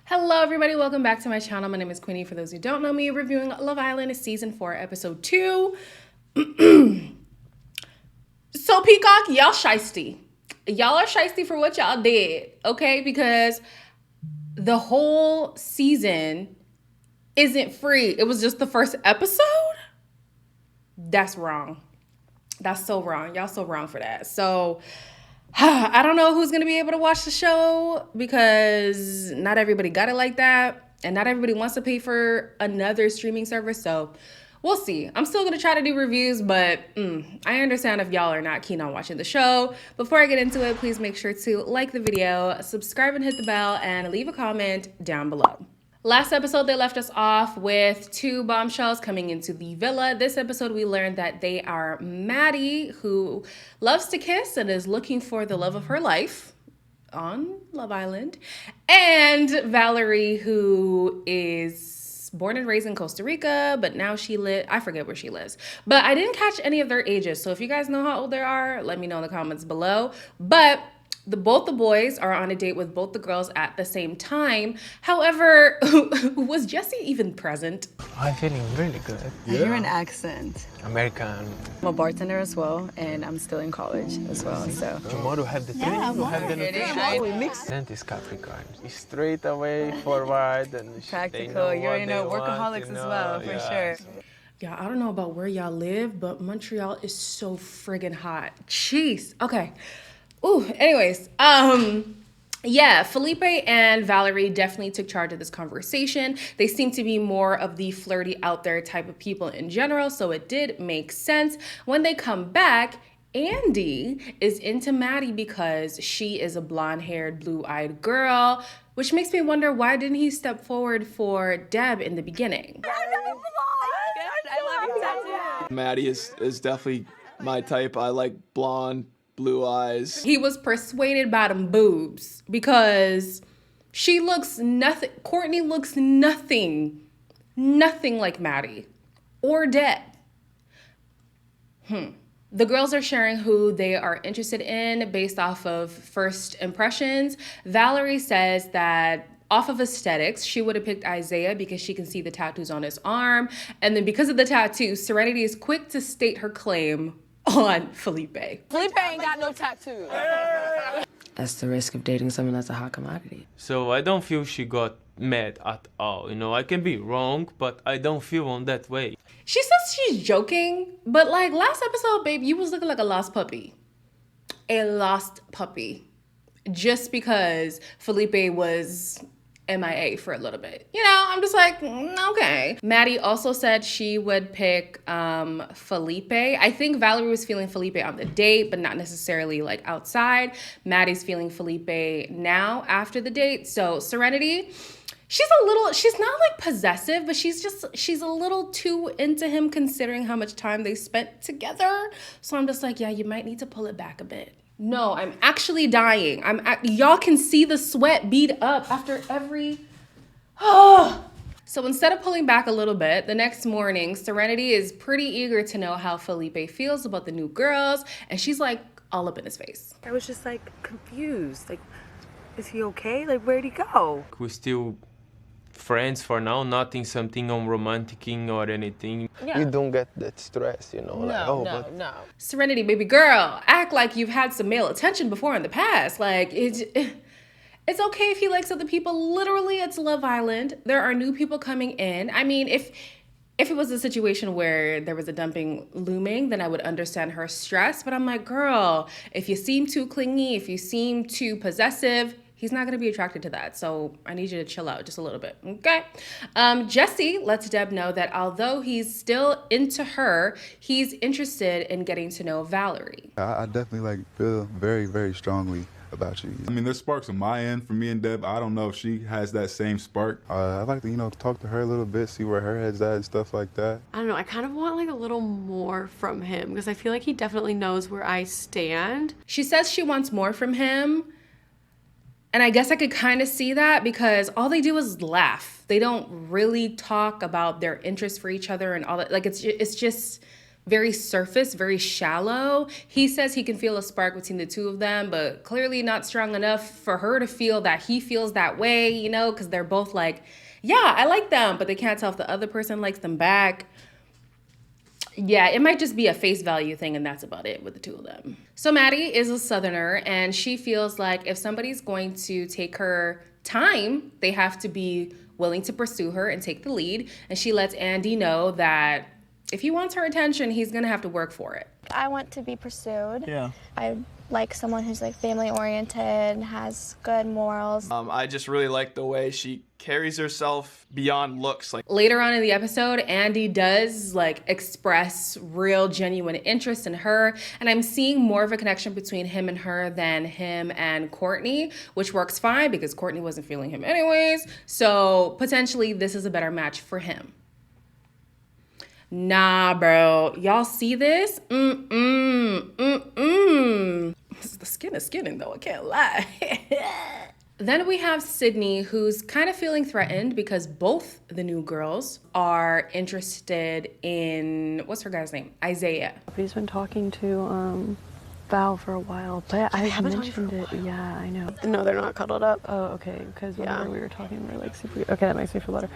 Hello everybody, welcome back to my channel. My name is Queenie. For those who don't know me, reviewing Love Island season 4 episode 2. So Peacock, y'all shiesty. Y'all are shiesty for what y'all did, okay? Because the whole season isn't free. It was just the first episode? That's wrong. That's so wrong. Y'all so wrong for that. So I don't know who's going to be able to watch the show because not everybody got it like that. And not everybody wants to pay for another streaming service. So we'll see. I'm still going to try to do reviews, but I understand if y'all are not keen on watching the show. Before I get into it, please make sure to like the video, subscribe and hit the bell, and leave a comment down below. Last episode, they left us off with two bombshells coming into the villa. This episode, we learned that they are Maddie, who loves to kiss and is looking for the love of her life on Love Island, and Valerie, who is born and raised in Costa Rica, but now I forget where she lives. But I didn't catch any of their ages, so if you guys know how old they are, let me know in the comments below. But both the boys are on a date with both the girls at the same time. However, was Jesse even present? I'm feeling really good. I hear an accent. American. I'm a bartender as well, and I'm still in college as well, so. Tomorrow have the training, you have the nutrition. We mix. Scent is Capricorn. Straight away, forward, and Practical. You already know workaholics as well, for sure. Yeah, I don't know about where y'all live, but Montreal is so friggin' hot. Jeez. Okay. Ooh, anyways, yeah, Felipe and Valerie definitely took charge of this conversation. They seem to be more of the flirty out there type of people in general, so it did make sense. When they come back, Andy is into Maddie because she is a blonde-haired, blue-eyed girl, which makes me wonder, why didn't he step forward for Deb in the beginning? I love your tattoo. Maddie is definitely my type. I like blonde, blue eyes. He was persuaded by them boobs because she looks nothing. Courtney looks nothing like Maddie or Deb. The girls are sharing who they are interested in based off of first impressions. Valerie says that off of aesthetics, she would have picked Isaiah because she can see the tattoos on his arm. And then because of the tattoo, Serenity is quick to state her claim on Felipe. Felipe ain't got no tattoo. That's the risk of dating someone that's a hot commodity. So I don't feel she got mad at all. You know, I can be wrong, but I don't feel on that way. She says she's joking, but like last episode, babe, you was looking like a lost puppy. A lost puppy. Just because Felipe was MIA for a little bit. You know, I'm just like, okay. Maddie also said she would pick Felipe. I think Valerie was feeling Felipe on the date, but not necessarily like outside. Maddie's feeling Felipe now after the date. So Serenity, she's not like possessive, but she's a little too into him considering how much time they spent together. So I'm just like, yeah, you might need to pull it back a bit. No, I'm actually dying. Y'all can see the sweat bead up after every. So instead of pulling back a little bit, the next morning, Serenity is pretty eager to know how Felipe feels about the new girls, and she's like all up in his face. I was just like confused. Like, is he okay? Like, where'd he go? We're still friends for now, nothing something on romanticing or anything. Yeah. You don't get that stress, you know. No. Serenity, baby girl, act like you've had some male attention before in the past. Like, it's okay if he likes other people. Literally, it's Love Island. There are new people coming in. I mean, if it was a situation where there was a dumping looming, then I would understand her stress. But I'm like, girl, if you seem too clingy, if you seem too possessive, he's not going to be attracted to that. So I need you to chill out just a little bit, okay? Jesse lets Deb know that although he's still into her, he's interested in getting to know Valerie. I definitely feel very, very strongly about you. I mean, there's sparks on my end for me and Deb. I don't know if she has that same spark. I'd like to, talk to her a little bit, see where her head's at and stuff like that. I don't know, I kind of want like a little more from him because I feel like he definitely knows where I stand. She says she wants more from him. And I guess I could kind of see that because all they do is laugh. They don't really talk about their interest for each other and all that. Like, it's just very surface, very shallow. He says he can feel a spark between the two of them, but clearly not strong enough for her to feel that he feels that way, you know, because they're both like, yeah, I like them, but they can't tell if the other person likes them back. Yeah, it might just be a face value thing, and that's about it with the two of them. So Maddie is a Southerner, and she feels like if somebody's going to take her time, they have to be willing to pursue her and take the lead. And she lets Andy know that if he wants her attention, he's gonna have to work for it. I want to be pursued. Yeah. I like someone who's like family oriented, has good morals. I just really like the way she carries herself beyond looks. Like later on in the episode, Andy does like express real genuine interest in her, and I'm seeing more of a connection between him and her than him and Courtney, which works fine because Courtney wasn't feeling him anyways. So potentially this is a better match for him. Nah, bro. Y'all see this? The skin is skinning though, I can't lie. Then we have Sydney, who's kind of feeling threatened because both the new girls are interested in, what's her guy's name? Isaiah. He's been talking to Val for a while, but I haven't mentioned it. Yeah, I know. No, they're not cuddled up. Oh, okay, because whenever we were talking, we were like super, okay, that makes me feel better.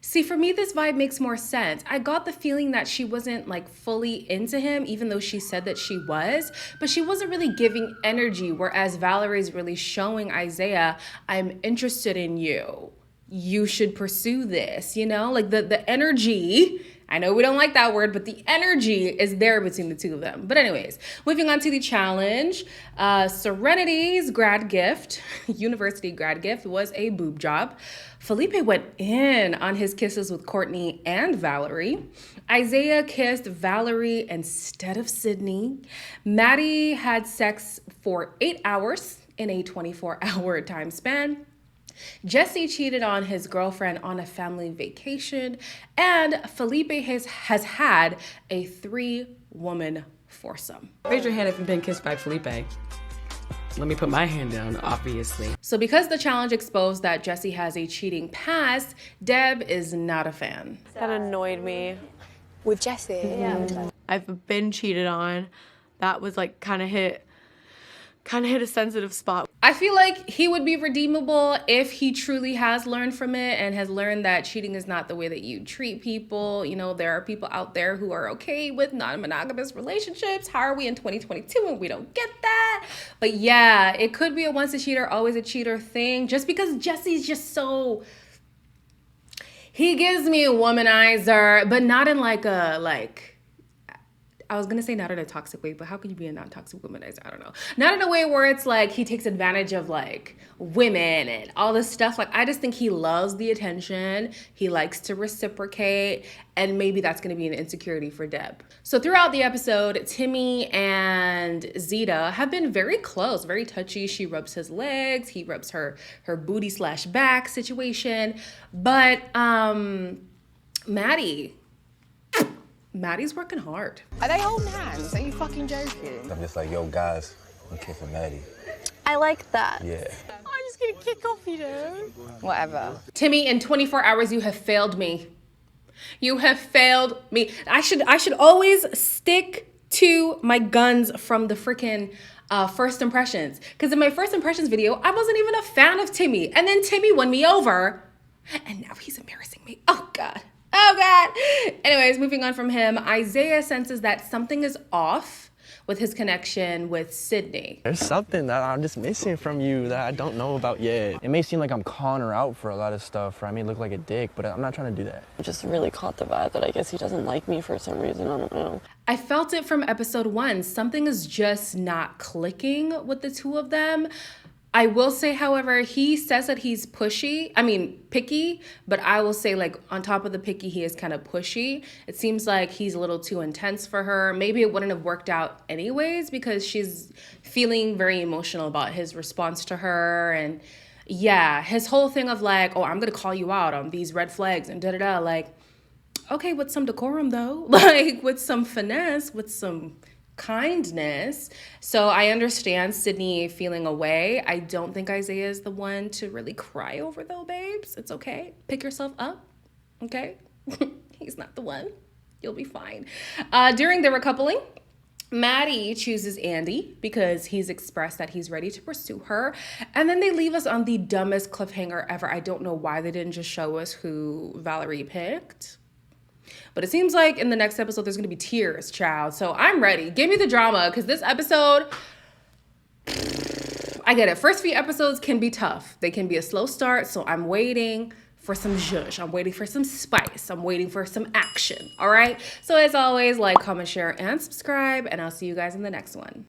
See, for me, this vibe makes more sense. I got the feeling that she wasn't like fully into him, even though she said that she was, but she wasn't really giving energy, whereas Valerie's really showing Isaiah, I'm interested in you. You should pursue this, you know? Like the energy, I know we don't like that word, but the energy is there between the two of them. But anyways, moving on to the challenge. Serenity's grad gift, university grad gift, was a boob job. Felipe went in on his kisses with Courtney and Valerie. Isaiah kissed Valerie instead of Sydney. Maddie had sex for 8 hours in a 24-hour time span. Jesse cheated on his girlfriend on a family vacation, and Felipe has had a 3-woman foursome. Raise your hand if you've been kissed by Felipe. Let me put my hand down, obviously. So because the challenge exposed that Jesse has a cheating past, Deb is not a fan. That annoyed me. With Jesse? Yeah. I've been cheated on. That was like kind of hit a sensitive spot. I feel like he would be redeemable if he truly has learned from it and has learned that cheating is not the way that you treat people. You know, there are people out there who are okay with non-monogamous relationships. How are we in 2022 and we don't get that? But yeah, it could be a once a cheater, always a cheater thing. Just because Jesse's just so... He gives me a womanizer, but not in like a, I was gonna say not in a toxic way, but how can you be a non-toxic womanizer? I don't know. Not in a way where it's like he takes advantage of like women and all this stuff. Like, I just think he loves the attention. He likes to reciprocate, and maybe that's gonna be an insecurity for Deb. So throughout the episode, Timmy and Zeta have been very close, very touchy. She rubs his legs, he rubs her booty / back situation. But Maddie's working hard. Are they holding hands? Are you fucking joking? I'm just like, yo, guys, I'm kissing Maddie. I like that. Yeah. I'm just gonna kick off, you know? Whatever. Timmy, in 24 hours, you have failed me. You have failed me. I should always stick to my guns from the freaking first impressions. Because in my first impressions video, I wasn't even a fan of Timmy. And then Timmy won me over. And now he's embarrassing me. Oh, God. Oh, God. Anyways, moving on from him, Isaiah senses that something is off with his connection with Sydney. There's something that I'm just missing from you that I don't know about yet. It may seem like I'm calling her out for a lot of stuff, or I may look like a dick, but I'm not trying to do that. I just really caught the vibe that I guess he doesn't like me for some reason. I don't know. I felt it from episode 1. Something is just not clicking with the two of them. I will say, however, he says that he's picky, but I will say, like, on top of the picky, he is kind of pushy. It seems like he's a little too intense for her. Maybe it wouldn't have worked out anyways because she's feeling very emotional about his response to her. And yeah, his whole thing of like, oh, I'm going to call you out on these red flags and da-da-da. Like, okay, with some decorum though, like with some finesse, with some kindness. So I understand Sydney feeling away. I don't think Isaiah is the one to really cry over though, babes. It's okay. Pick yourself up, okay? He's not the one. You'll be fine. During the recoupling, Maddie chooses Andy because he's expressed that he's ready to pursue her. And then they leave us on the dumbest cliffhanger ever. I don't know why they didn't just show us who Valerie picked. But it seems like in the next episode, there's going to be tears, child. So I'm ready. Give me the drama, because this episode, I get it. First few episodes can be tough. They can be a slow start. So I'm waiting for some zhuzh. I'm waiting for some spice. I'm waiting for some action. All right. So as always, like, comment, share, and subscribe. And I'll see you guys in the next one.